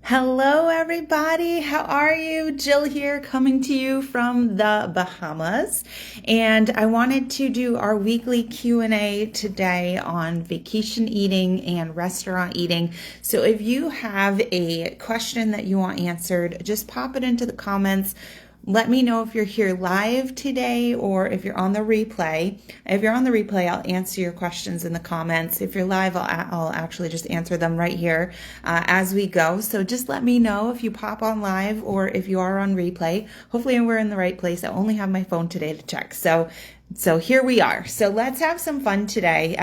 Hello, everybody. How are you? Jill here, coming to you from the Bahamas. And I wanted to do our weekly Q&A today on vacation eating and restaurant eating. So if you have a question that you want answered, just pop it into the comments. Let me know if you're here live today or if you're on the replay. If you're on the replay, I'll answer your questions in the comments. If you're live, I'll actually just answer them right here as we go. So just let me know if you pop on live or if you are on replay. Hopefully we're in the right place. I only have my phone today to check. So here we are. So let's have some fun today.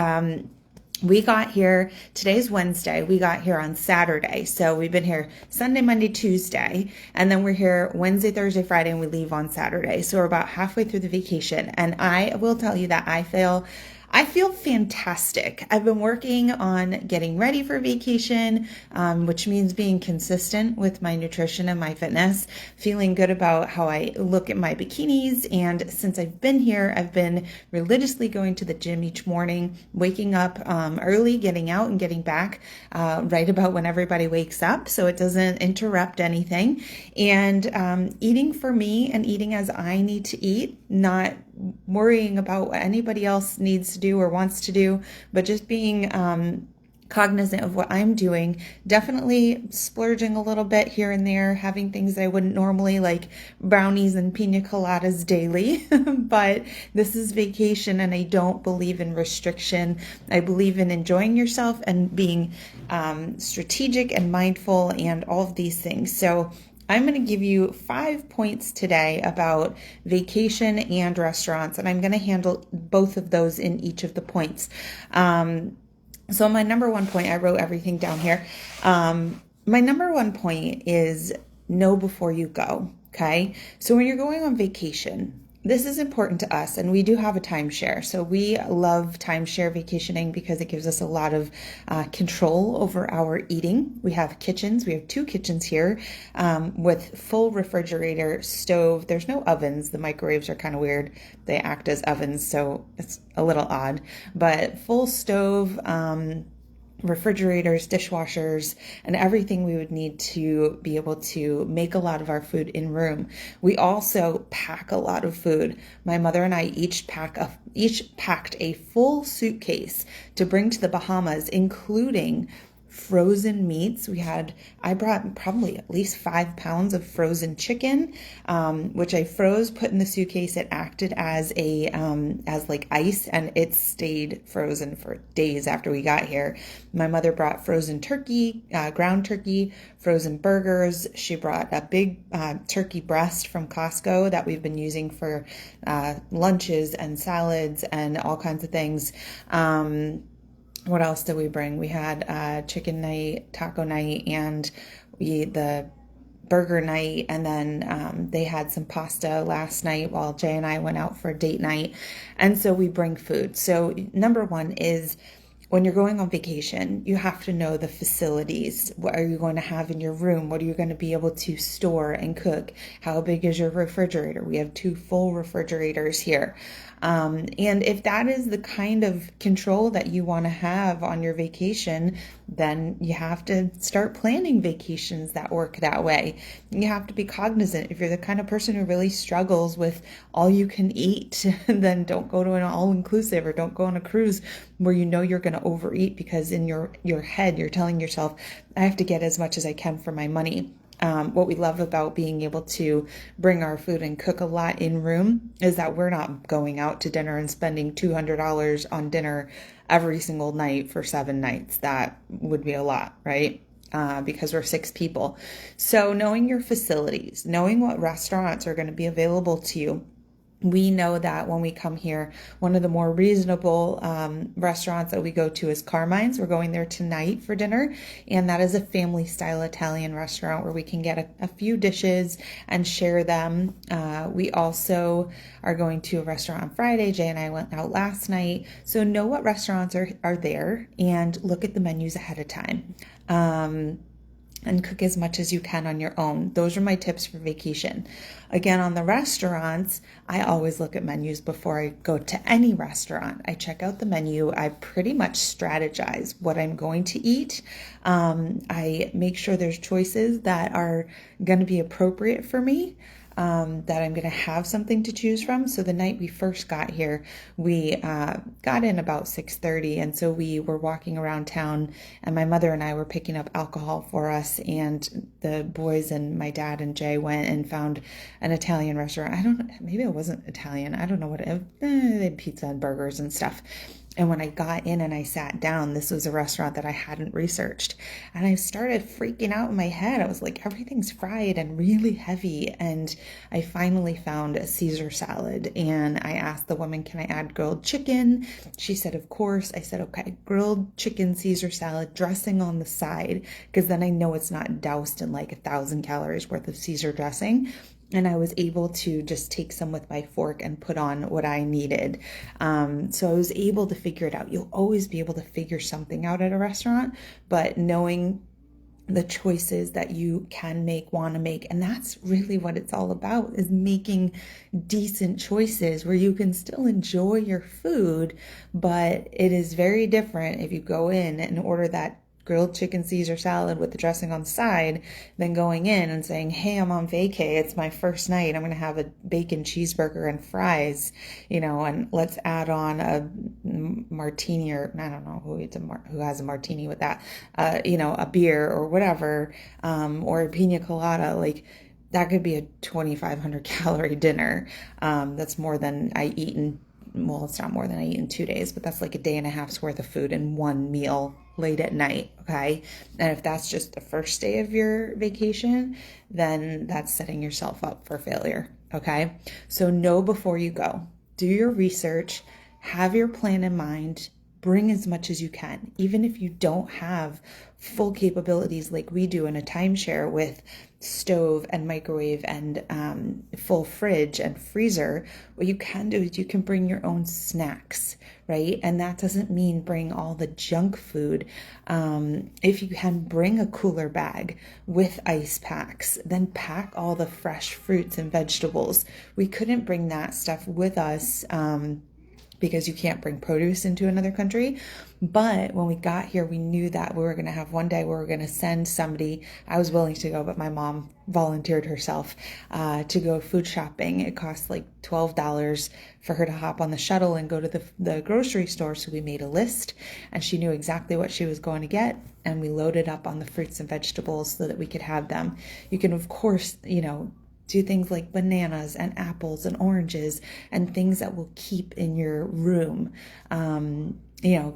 We got here, today's Wednesday, we got here on Saturday. So we've been here Sunday, Monday, Tuesday, and then we're here Wednesday, Thursday, Friday, and we leave on Saturday. So we're about halfway through the vacation. And I will tell you that I feel fantastic. I've been working on getting ready for vacation, which means being consistent with my nutrition and my fitness, feeling good about how I look at my bikinis. And since I've been here, I've been religiously going to the gym each morning, waking up early, getting out and getting back right about when everybody wakes up so it doesn't interrupt anything. And eating for me and eating as I need to eat, not worrying about what anybody else needs to do or wants to do, but just being cognizant of what I'm doing, definitely splurging a little bit here and there, having things that I wouldn't normally, like brownies and pina coladas daily. But this is vacation and I don't believe in restriction. I believe in enjoying yourself and being strategic and mindful and all of these things. So I'm going to give you 5 points today about vacation and restaurants, and I'm going to handle both of those in each of the points. So my number one point, I wrote everything down here. My number one point is know before you go, okay? So when you're going on vacation, this is important to us, and we do have a timeshare. So we love timeshare vacationing because it gives us a lot of control over our eating. We have kitchens. We have 2 kitchens here with full refrigerator, stove. There's no ovens. The microwaves are kind of weird. They act as ovens, so it's a little odd. But full stove, refrigerators, dishwashers, and everything we would need to be able to make a lot of our food in room. We also pack a lot of food. My mother and I each packed a full suitcase to bring to the Bahamas, including frozen meats. I brought probably at least 5 pounds of frozen chicken, which I froze, put in the suitcase. It acted as as like ice, and it stayed frozen for days after we got here. My mother brought frozen turkey, ground turkey, frozen burgers. She brought a big turkey breast from Costco that we've been using for lunches and salads and all kinds of things. What else did we bring? We had chicken night, taco night, and the burger night. And then they had some pasta last night while Jay and I went out for a date night. And so we bring food. So number one is, when you're going on vacation, you have to know the facilities. What are you going to have in your room? What are you going to be able to store and cook? How big is your refrigerator? We have 2 full refrigerators here. And if that is the kind of control that you want to have on your vacation, then you have to start planning vacations that work that way. You have to be cognizant. If you're the kind of person who really struggles with all you can eat, then don't go to an all-inclusive, or don't go on a cruise where you know you're going to overeat, because in your head, you're telling yourself, I have to get as much as I can for my money. What we love about being able to bring our food and cook a lot in room is that we're not going out to dinner and spending $200 on dinner every single night for 7 nights. That would be a lot, right? Because we're 6 people. So knowing your facilities, knowing what restaurants are going to be available to you. We know that when we come here, one of the more reasonable restaurants that we go to is Carmine's. We're going there tonight for dinner, and that is a family-style Italian restaurant where we can get a few dishes and share them. We also are going to a restaurant on Friday. Jay and I went out last night. So know what restaurants are there and look at the menus ahead of time. and cook as much as you can on your own. Those are my tips for vacation. Again, on the restaurants, I always look at menus before I go to any restaurant. I check out the menu. I pretty much strategize what I'm going to eat. I make sure there's choices that are going to be appropriate for me. That I'm going to have something to choose from. So the night we first got here, we got in about 6:30, and so we were walking around town, and my mother and I were picking up alcohol for us, and the boys and my dad and Jay went and found an Italian restaurant. Maybe it wasn't Italian. I don't know what they had pizza and burgers and stuff. And when I got in and I sat down, this was a restaurant that I hadn't researched. And I started freaking out in my head. I was like, everything's fried and really heavy. And I finally found a Caesar salad. And I asked the woman, can I add grilled chicken? She said, of course. I said, okay, grilled chicken Caesar salad, dressing on the side, because then I know it's not doused in like 1,000 calories worth of Caesar dressing. And I was able to just take some with my fork and put on what I needed. So I was able to figure it out. You'll always be able to figure something out at a restaurant, but knowing the choices that you can make, want to make. And that's really what it's all about, is making decent choices where you can still enjoy your food, but it is very different if you go in and order that grilled chicken Caesar salad with the dressing on the side than going in and saying, hey, I'm on vacay. It's my first night. I'm going to have a bacon cheeseburger and fries, and let's add on a martini, or I don't know who has a martini with that, a beer or whatever, or a pina colada. Like, that could be a 2,500 calorie dinner. That's more than I eat it's not more than I eat in 2 days, but that's like a day and a half's worth of food in one meal late at night, okay? And if that's just the first day of your vacation, then that's setting yourself up for failure, okay? So know before you go. Do your research, have your plan in mind, bring as much as you can. Even if you don't have full capabilities like we do in a timeshare with stove and microwave and full fridge and freezer, what you can do is you can bring your own snacks, right? And that doesn't mean bring all the junk food. If you can bring a cooler bag with ice packs, then pack all the fresh fruits and vegetables. We couldn't bring that stuff with us because you can't bring produce into another country. But when we got here, we knew that we were going to have one day where we were going to send somebody. I was willing to go, but my mom volunteered herself to go food shopping. It cost like $12 for her to hop on the shuttle and go to the grocery store. So we made a list, and she knew exactly what she was going to get. And we loaded up on the fruits and vegetables so that we could have them. You can, of course, do things like bananas and apples and oranges and things that will keep in your room.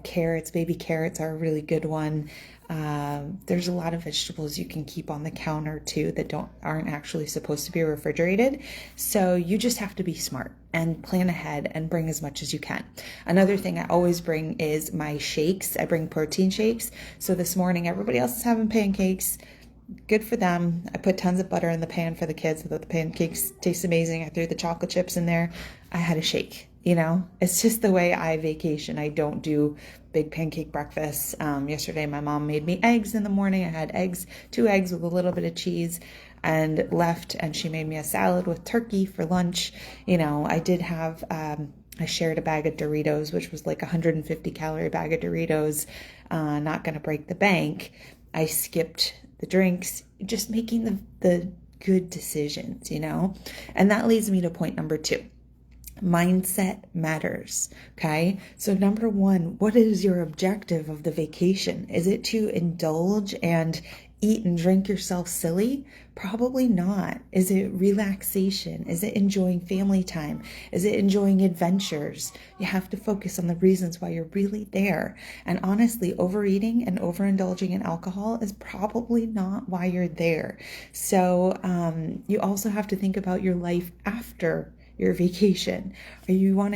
Carrots, baby carrots are a really good one. There's a lot of vegetables you can keep on the counter too that aren't actually supposed to be refrigerated. So you just have to be smart and plan ahead and bring as much as you can. Another thing I always bring is my shakes. I bring protein shakes. So this morning, everybody else is having pancakes. Good for them. I put tons of butter in the pan for the kids so that the pancakes taste amazing. I threw the chocolate chips in there. I had a shake. It's just the way I vacation. I don't do big pancake breakfasts. Yesterday, my mom made me eggs in the morning. I had 2 eggs with a little bit of cheese and left. And she made me a salad with turkey for lunch. I did have, I shared a bag of Doritos, which was like 150 calorie bag of Doritos. Not going to break the bank. I skipped the drinks, just making the good decisions, And that leads me to point number 2. Mindset matters, okay? So number 1, what is your objective of the vacation? Is it to indulge and eat and drink yourself silly? Probably not. Is it relaxation? Is it enjoying family time? Is it enjoying adventures? You have to focus on the reasons why you're really there. And honestly, overeating and overindulging in alcohol is probably not why you're there. So you also have to think about your life after your vacation. Do you want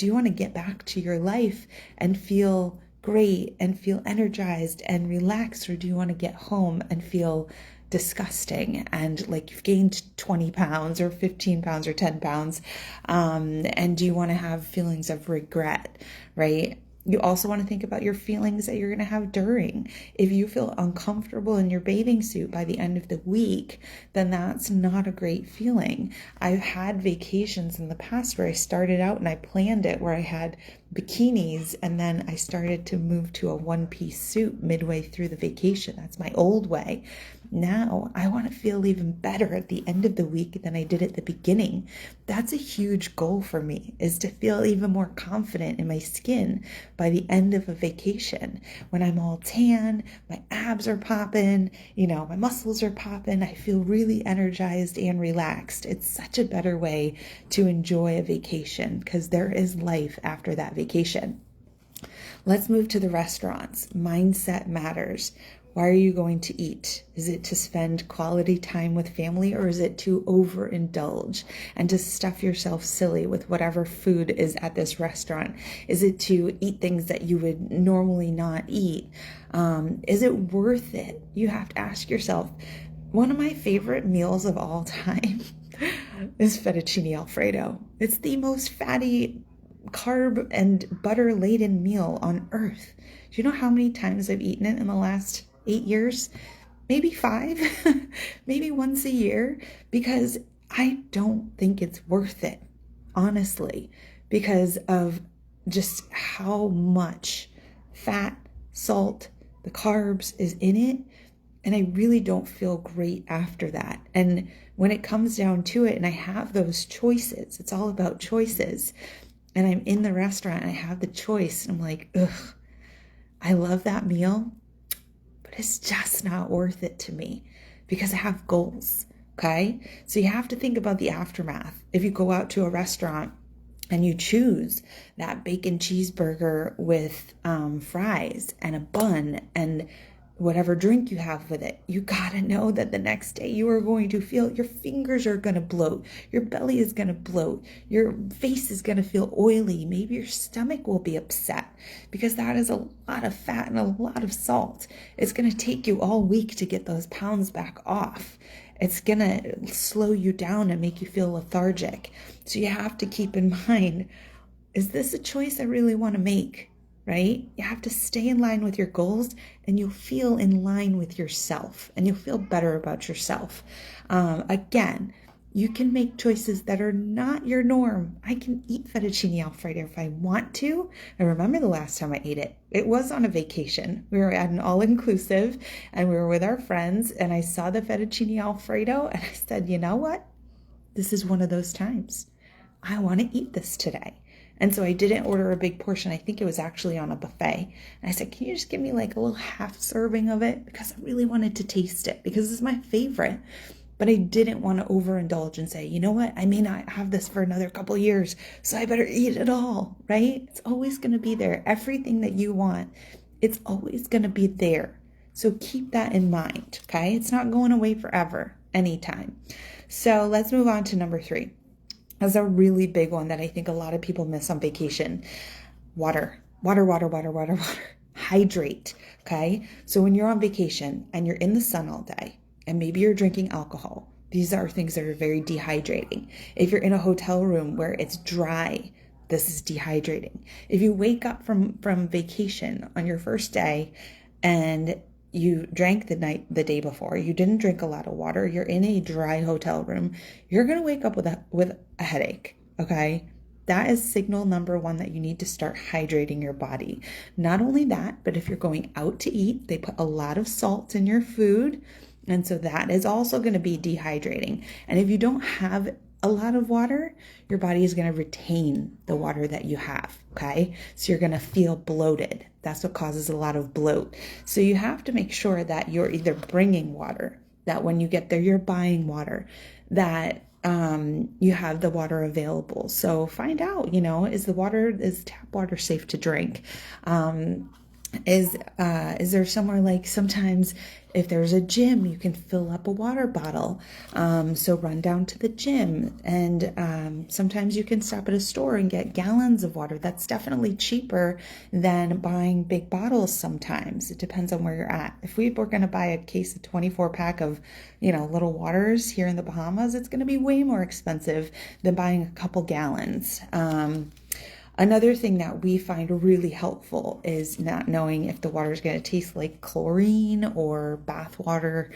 to get back to your life and feel great and feel energized and relaxed, or do you want to get home and feel disgusting and like you've gained 20 pounds or 15 pounds or 10 pounds? And do you want to have feelings of regret, right? You also want to think about your feelings that you're going to have during. If you feel uncomfortable in your bathing suit by the end of the week, then that's not a great feeling. I've had vacations in the past where I started out and I planned it where I had bikinis, and then I started to move to a one-piece suit midway through the vacation. That's my old way. Now I want to feel even better at the end of the week than I did at the beginning. That's a huge goal for me, is to feel even more confident in my skin by the end of a vacation. When I'm all tan, my abs are popping, my muscles are popping, I feel really energized and relaxed. It's such a better way to enjoy a vacation because there is life after that vacation. Let's move to the restaurants. Mindset matters. Why are you going to eat? Is it to spend quality time with family, or is it to overindulge and to stuff yourself silly with whatever food is at this restaurant? Is it to eat things that you would normally not eat? Is it worth it? You have to ask yourself. One of my favorite meals of all time is fettuccine Alfredo. It's the most fatty, carb and butter laden meal on earth. Do you know how many times I've eaten it in the last 8 years? Maybe 5, maybe once a year, because I don't think it's worth it, honestly, because of just how much fat, salt, the carbs is in it. And I really don't feel great after that. And when it comes down to it, and I have those choices, it's all about choices. And I'm in the restaurant and I have the choice. And I'm like, ugh, I love that meal, but it's just not worth it to me because I have goals. Okay. So you have to think about the aftermath. If you go out to a restaurant and you choose that bacon cheeseburger with fries and a bun and whatever drink you have with it, you gotta know that the next day you are going to feel your fingers are gonna bloat, your belly is gonna bloat, your face is gonna feel oily, maybe your stomach will be upset because that is a lot of fat and a lot of salt. It's gonna take you all week to get those pounds back off. It's gonna slow you down and make you feel lethargic. So you have to keep in mind, is this a choice I really want to make? Right? You have to stay in line with your goals and you'll feel in line with yourself and you'll feel better about yourself. Again, you can make choices that are not your norm. I can eat fettuccine Alfredo if I want to. I remember the last time I ate it. It was on a vacation. We were at an all-inclusive and we were with our friends and I saw the fettuccine Alfredo and I said, you know what? This is one of those times. I want to eat this today. And so I didn't order a big portion. I think it was actually on a buffet. And I said, can you just give me like a little half serving of it? Because I really wanted to taste it because it's my favorite. But I didn't want to overindulge and say, you know what? I may not have this for another couple of years, so I better eat it all, right? It's always going to be there. Everything that you want, it's always going to be there. So keep that in mind, okay? It's not going away forever, anytime. So let's move on to number 3. That's a really big one that I think a lot of people miss on vacation. Water. Hydrate, okay? So when you're on vacation and you're in the sun all day and maybe you're drinking alcohol, these are things that are very dehydrating. If you're in a hotel room where it's dry, this is dehydrating. If you wake up from vacation on your first day and you drank the day before, you didn't drink a lot of water, you're in a dry hotel room, you're going to wake up with a headache, okay? That is signal number 1 that you need to start hydrating your body. Not only that, but if you're going out to eat, they put a lot of salt in your food, and so that is also going to be dehydrating. And if you don't have a lot of water, your body is going to retain the water that you have, okay? So you're going to feel bloated. That's what causes a lot of bloat. So you have to make sure that you're either bringing water, that when you get there, you're buying water, that you have the water available. So find out, is tap water safe to drink? Is there somewhere, like sometimes if there's a gym, you can fill up a water bottle. So run down to the gym, and sometimes you can stop at a store and get gallons of water. That's definitely cheaper than buying big bottles sometimes. It depends on where you're at. If we were going to buy a case of 24 pack of, little waters here in the Bahamas, it's going to be way more expensive than buying a couple gallons. Another thing that we find really helpful is not knowing if the water is going to taste like chlorine or bath water,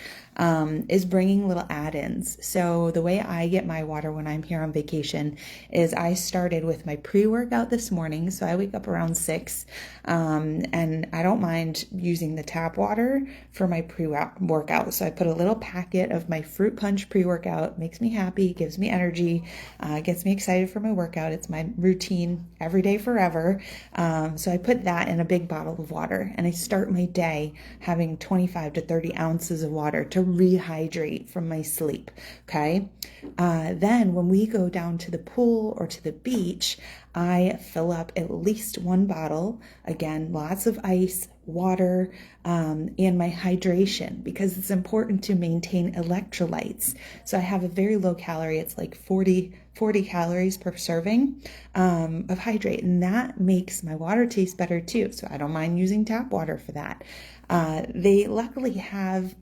is bringing little add-ins. So the way I get my water when I'm here on vacation is I started with my pre-workout this morning. So I wake up around 6, and I don't mind using the tap water for my pre-workout. So I put a little packet of my fruit punch pre-workout. Makes me happy, gives me energy, gets me excited for my workout. It's my routine every day forever. So I put that in a big bottle of water, and I start my day having 25 to 30 ounces of water to rehydrate from my sleep. Okay. Then when we go down to the pool or to the beach, I fill up at least one bottle. Again, lots of ice, water, and my hydration, because it's important to maintain electrolytes. So I have a very low calorie, it's like 40 calories per serving of hydrate, and that makes my water taste better too. So I don't mind using tap water for that. They luckily have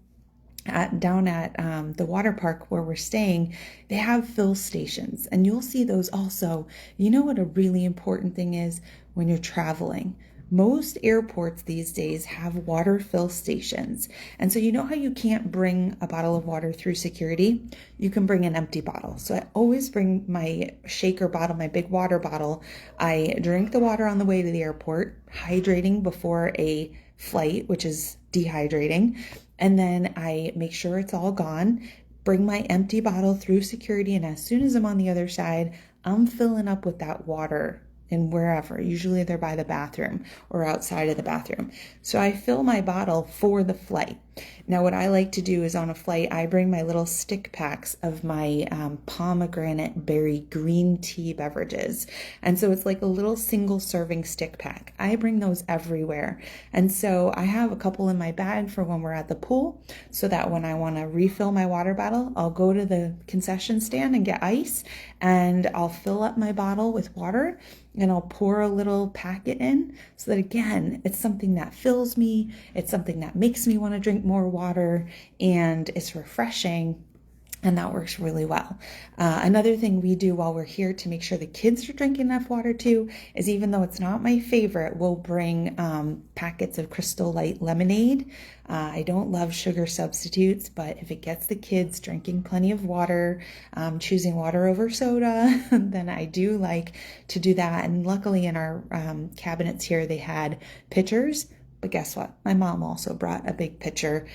down at the water park where we're staying, they have fill stations, and you'll see those also. You know what a really important thing is when you're traveling? Most airports these days have water fill stations. And so you know how you can't bring a bottle of water through security? You can bring an empty bottle. So I always bring my shaker bottle, my big water bottle. I drink the water on the way to the airport, hydrating before a flight, which is dehydrating. And then I make sure it's all gone, bring my empty bottle through security, and as soon as I'm on the other side, I'm filling up with that water and wherever. Usually they're by the bathroom or outside of the bathroom. So I fill my bottle for the flight. Now, what I like to do is on a flight, I bring my little stick packs of my pomegranate berry green tea beverages. And so it's like a little single serving stick pack. I bring those everywhere. And so I have a couple in my bag for when we're at the pool, so that when I want to refill my water bottle, I'll go to the concession stand and get ice, and I'll fill up my bottle with water, and I'll pour a little packet in, so that again, it's something that fills me. It's something that makes me want to drink more water, and it's refreshing. And that works really well. Another thing we do while we're here to make sure the kids are drinking enough water too is, even though it's not my favorite, we'll bring packets of Crystal Light lemonade. I don't love sugar substitutes, but if it gets the kids drinking plenty of water, choosing water over soda, then I do like to do that. And luckily in our cabinets here, they had pitchers. But guess what? My mom also brought a big pitcher.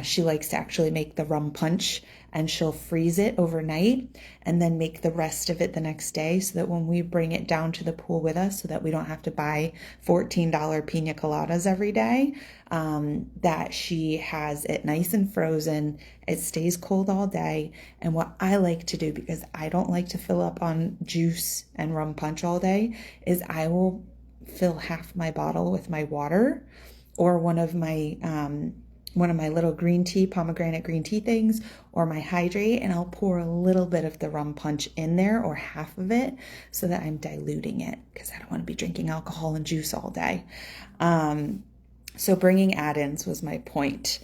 She likes to actually make the rum punch, and she'll freeze it overnight and then make the rest of it the next day, so that when we bring it down to the pool with us, so that we don't have to buy $14 pina coladas every day, that she has it nice and frozen. It stays cold all day. And what I like to do, because I don't like to fill up on juice and rum punch all day, is I will fill half my bottle with my water, or one of my little green tea, pomegranate green tea things, or my hydrate, and I'll pour a little bit of the rum punch in there, or half of it, so that I'm diluting it, because I don't want to be drinking alcohol and juice all day. So bringing add-ins was my point.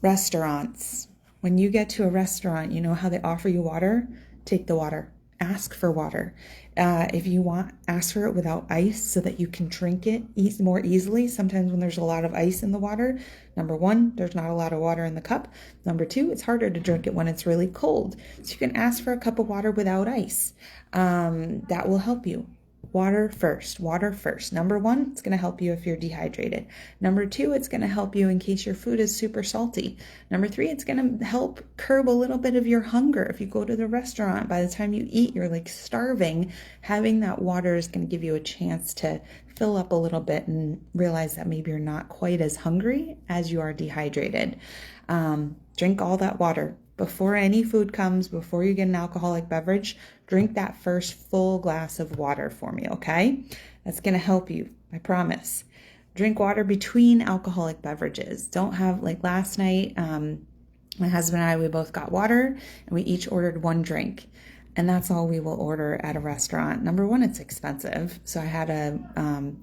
Restaurants. When you get to a restaurant, you know how they offer you water? Take the water. Ask for water. If you want, ask for it without ice, so that you can drink it more easily. Sometimes when there's a lot of ice in the water, number one, there's not a lot of water in the cup. Number two, it's harder to drink it when it's really cold. So you can ask for a cup of water without ice. That will help you. Water first. Number one, it's going to help you if you're dehydrated. Number two, it's going to help you in case your food is super salty. Number three, it's going to help curb a little bit of your hunger. If you go to the restaurant, by the time you eat, you're like starving. Having that water is going to give you a chance to fill up a little bit and realize that maybe you're not quite as hungry as you are dehydrated. Drink all that water. Before any food comes, before you get an alcoholic beverage, drink that first full glass of water for me, okay? That's going to help you, I promise. Drink water between alcoholic beverages. Don't have, like last night, my husband and I, we both got water, and we each ordered one drink. And that's all we will order at a restaurant. Number one, it's expensive. So I had a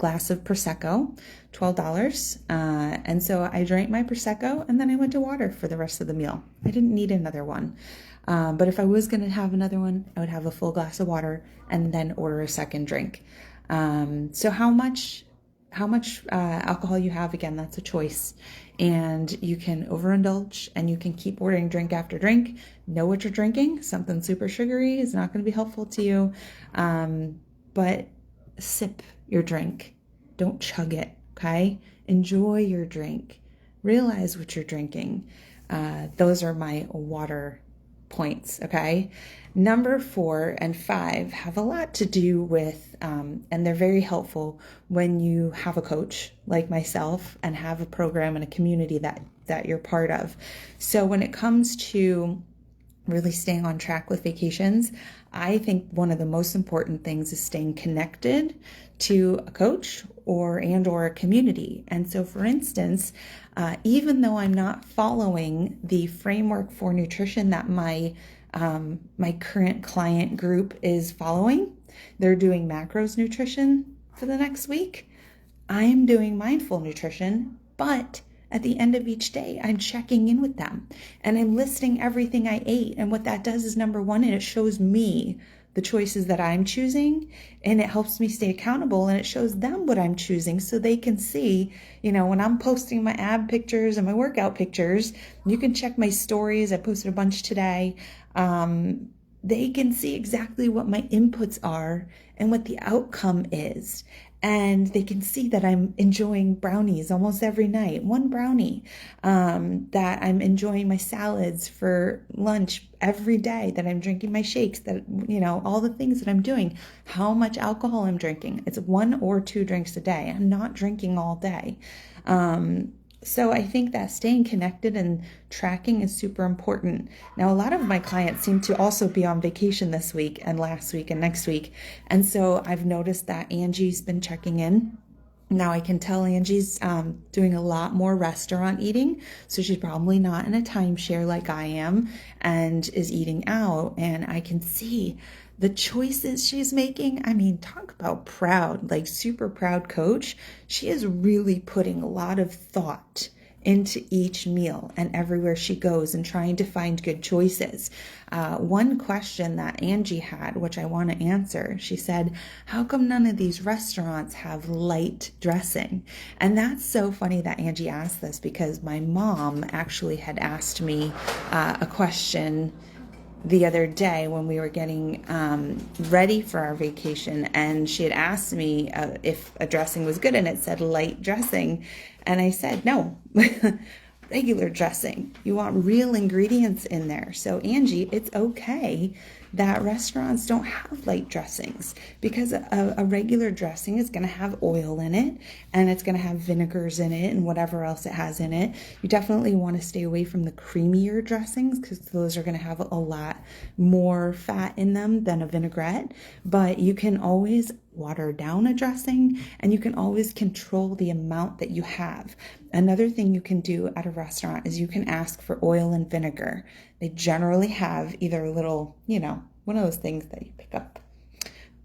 glass of Prosecco, $12. And so I drank my Prosecco and then I went to water for the rest of the meal. I didn't need another one. But if I was going to have another one, I would have a full glass of water and then order a second drink. So how much alcohol you have, again, that's a choice. And you can overindulge and you can keep ordering drink after drink. Know what you're drinking. Something super sugary is not going to be helpful to you. But sip your drink. Don't chug it, okay? Enjoy your drink. Realize what you're drinking. Those are my water points, okay? Number 4 and 5 have a lot to do with, and they're very helpful when you have a coach like myself and have a program and a community that you're part of. So when it comes to really staying on track with vacations, I think one of the most important things is staying connected to a coach or a community. And so, for instance, even though I'm not following the framework for nutrition that my current client group is following, they're doing macros nutrition for the next week. I'm doing mindful nutrition, but at the end of each day, I'm checking in with them and I'm listing everything I ate. And what that does is, number one, it shows me the choices that I'm choosing, and it helps me stay accountable, and it shows them what I'm choosing so they can see, when I'm posting my ab pictures and my workout pictures, you can check my stories. I posted a bunch today. They can see exactly what my inputs are and what the outcome is. And they can see that I'm enjoying brownies almost every night, one brownie, that I'm enjoying my salads for lunch every day, that I'm drinking my shakes, that, all the things that I'm doing, how much alcohol I'm drinking. It's 1 or 2 drinks a day. I'm not drinking all day. So I think that staying connected and tracking is super important. Now, a lot of my clients seem to also be on vacation this week and last week and next week. And so I've noticed that Angie's been checking in. Now I can tell Angie's doing a lot more restaurant eating. So she's probably not in a timeshare like I am and is eating out. And I can see the choices she's making. I mean, talk about proud, like super proud coach. She is really putting a lot of thought into each meal and everywhere she goes and trying to find good choices. One question that Angie had, which I want to answer, she said, how come none of these restaurants have light dressing? And that's so funny that Angie asked this, because my mom actually had asked me a question the other day when we were getting ready for our vacation, and she had asked me if a dressing was good, and it said light dressing, and I said no. Regular dressing. You want real ingredients in there. So Angie, it's okay that restaurants don't have light dressings, because a regular dressing is going to have oil in it, and it's going to have vinegars in it and whatever else it has in it. You definitely want to stay away from the creamier dressings, because those are going to have a lot more fat in them than a vinaigrette. But you can always water down a dressing, and you can always control the amount that you have. Another thing you can do at a restaurant is you can ask for oil and vinegar. They generally have either a little, one of those things that you pick up,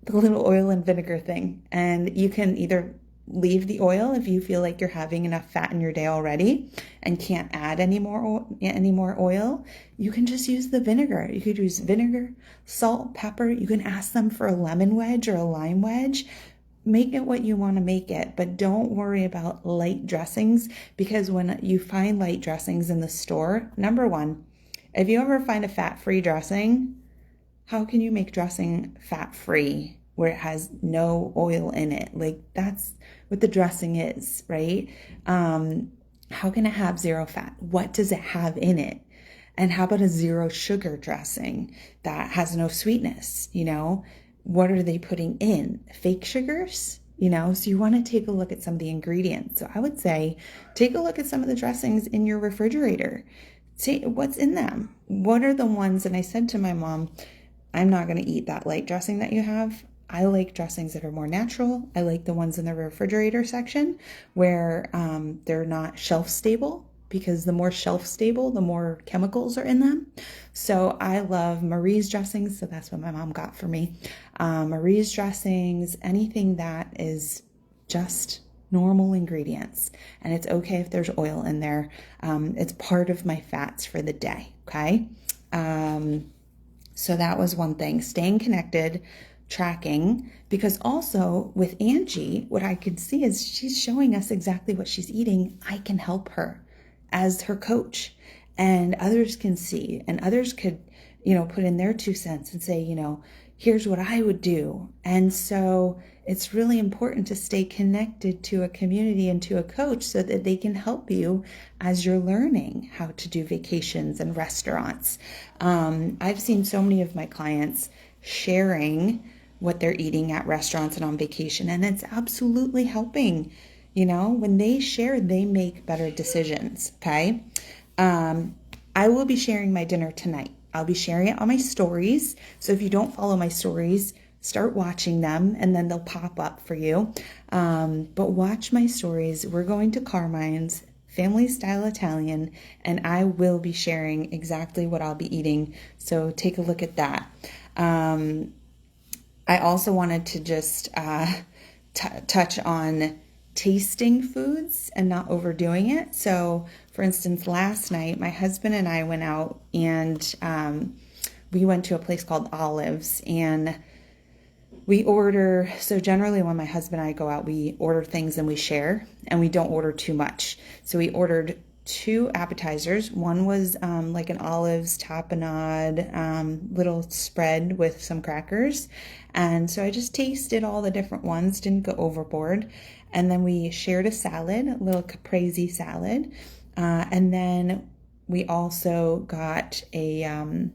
the little oil and vinegar thing. And you can either leave the oil if you feel like you're having enough fat in your day already and can't add any more oil. You can just use the vinegar. You could use vinegar, salt, pepper. You can ask them for a lemon wedge or a lime wedge. Make it what you want to make it, but don't worry about light dressings, because when you find light dressings in the store, number one, if you ever find a fat-free dressing, how can you make dressing fat-free where it has no oil in it? Like, that's what the dressing is, right? How can it have zero fat? What does it have in it? And how about a zero sugar dressing that has no sweetness? What are they putting in? Fake sugars? So you want to take a look at some of the ingredients. So I would say, take a look at some of the dressings in your refrigerator. See what's in them. What are the ones? And I said to my mom, I'm not going to eat that light dressing that you have. I like dressings that are more natural. I like the ones in the refrigerator section where they're not shelf stable, because the more shelf stable, the more chemicals are in them. So I love Marie's dressings. So that's what my mom got for me. Marie's dressings, anything that is just normal ingredients. And it's okay if there's oil in there. It's part of my fats for the day, okay? So that was one thing, staying connected, tracking, because also with Angie, what I could see is she's showing us exactly what she's eating. I can help her as her coach, and others can see, and others could, put in their 2 cents and say, here's what I would do. And so it's really important to stay connected to a community and to a coach so that they can help you as you're learning how to do vacations and restaurants. I've seen so many of my clients sharing what they're eating at restaurants and on vacation, and it's absolutely helping. When they share, they make better decisions, okay? I will be sharing my dinner tonight. I'll be sharing it on my stories. So if you don't follow my stories, start watching them and then they'll pop up for you. But watch my stories. We're going to Carmine's Family Style Italian, and I will be sharing exactly what I'll be eating. So take a look at that. I also wanted to just touch on tasting foods and not overdoing it. So for instance, last night, my husband and I went out and we went to a place called Olives, and we order. So generally when my husband and I go out, we order things and we share, and we don't order too much. So we ordered 2 appetizers. One was like an olives tapenade, little spread with some crackers. And so I just tasted all the different ones, didn't go overboard. And then we shared a salad, a little caprese salad. And then we also got a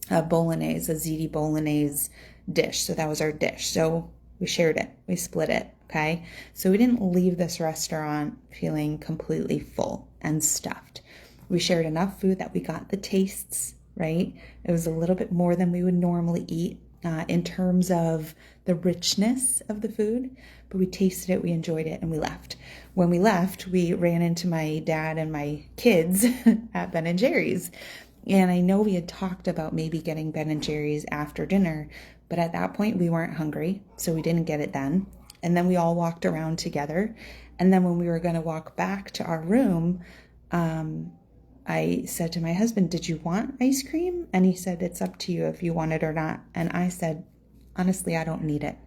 bolognese, a ziti bolognese dish. So that was our dish. So we shared it, we split it. Okay. So we didn't leave this restaurant feeling completely full and stuffed. We shared enough food that we got the tastes, right? It was a little bit more than we would normally eat in terms of the richness of the food, but we tasted it, we enjoyed it, and we left. When we left, we ran into my dad and my kids at Ben & Jerry's. And I know we had talked about maybe getting Ben & Jerry's after dinner, but at that point we weren't hungry, so we didn't get it then. And then we all walked around together. And then when we were going to walk back to our room, I said to my husband, "Did you want ice cream?" And he said, "It's up to you if you want it or not." And I said, "Honestly, I don't need it.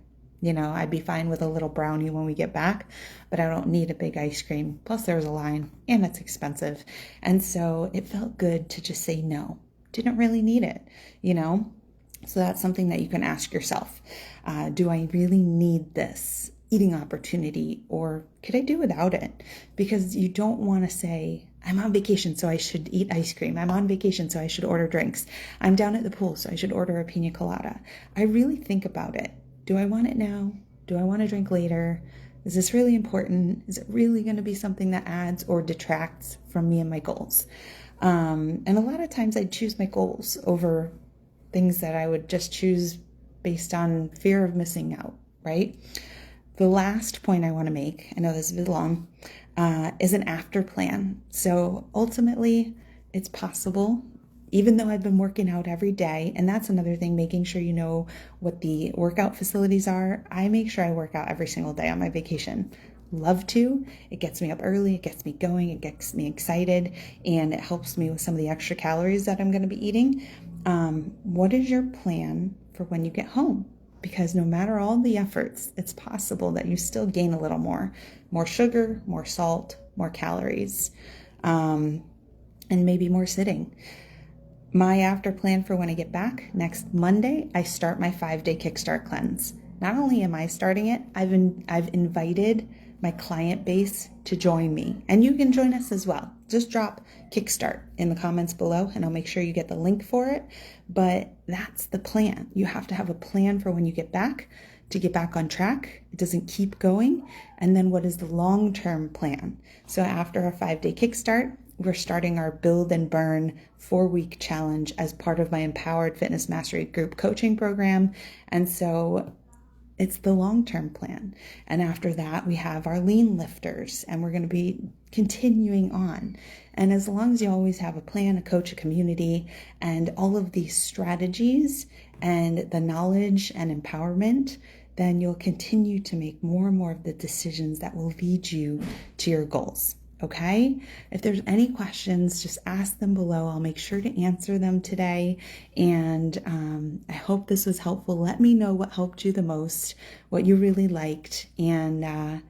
I'd be fine with a little brownie when we get back, but I don't need a big ice cream. Plus there's a line and it's expensive." And so it felt good to just say no. Didn't really need it, So that's something that you can ask yourself. Do I really need this eating opportunity, or could I do without it? Because you don't want to say, "I'm on vacation, so I should eat ice cream. I'm on vacation, so I should order drinks. I'm down at the pool, so I should order a pina colada." I really think about it. Do I want it now? Do I want to drink later? Is this really important? Is it really going to be something that adds or detracts from me and my goals? And a lot of times I choose my goals over things that I would just choose based on fear of missing out, right? The last point I want to make, I know this is long, is an after plan. So ultimately, it's possible, even though I've been working out every day, and that's another thing, making sure you know what the workout facilities are. I make sure I work out every single day on my vacation. Love to. It gets me up early, it gets me going, it gets me excited, and it helps me with some of the extra calories that I'm going to be eating. What is your plan for when you get home? Because no matter all the efforts, it's possible that you still gain a little more sugar, more salt, more calories, and maybe more sitting. My after plan for when I get back, next Monday, I start my 5-day Kickstart cleanse. Not only am I starting it, I've invited my client base to join me, and you can join us as well. Just drop Kickstart in the comments below and I'll make sure you get the link for it. But that's the plan. You have to have a plan for when you get back, to get back on track. It doesn't keep going. And then what is the long-term plan? So after our 5-day Kickstart, we're starting our Build and Burn 4-week challenge as part of my Empowered Fitness Mastery group coaching program. And so it's the long-term plan. And after that, we have our lean lifters, and we're going to be continuing on. And as long as you always have a plan, a coach, a community, and all of these strategies and the knowledge and empowerment, then you'll continue to make more and more of the decisions that will lead you to your goals. Okay? If there's any questions, just ask them below. I'll make sure to answer them today. And I hope this was helpful. Let me know what helped you the most, what you really liked, and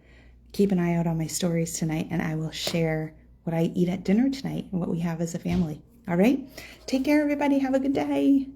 keep an eye out on my stories tonight, and I will share what I eat at dinner tonight and what we have as a family. All right? Take care, everybody. Have a good day.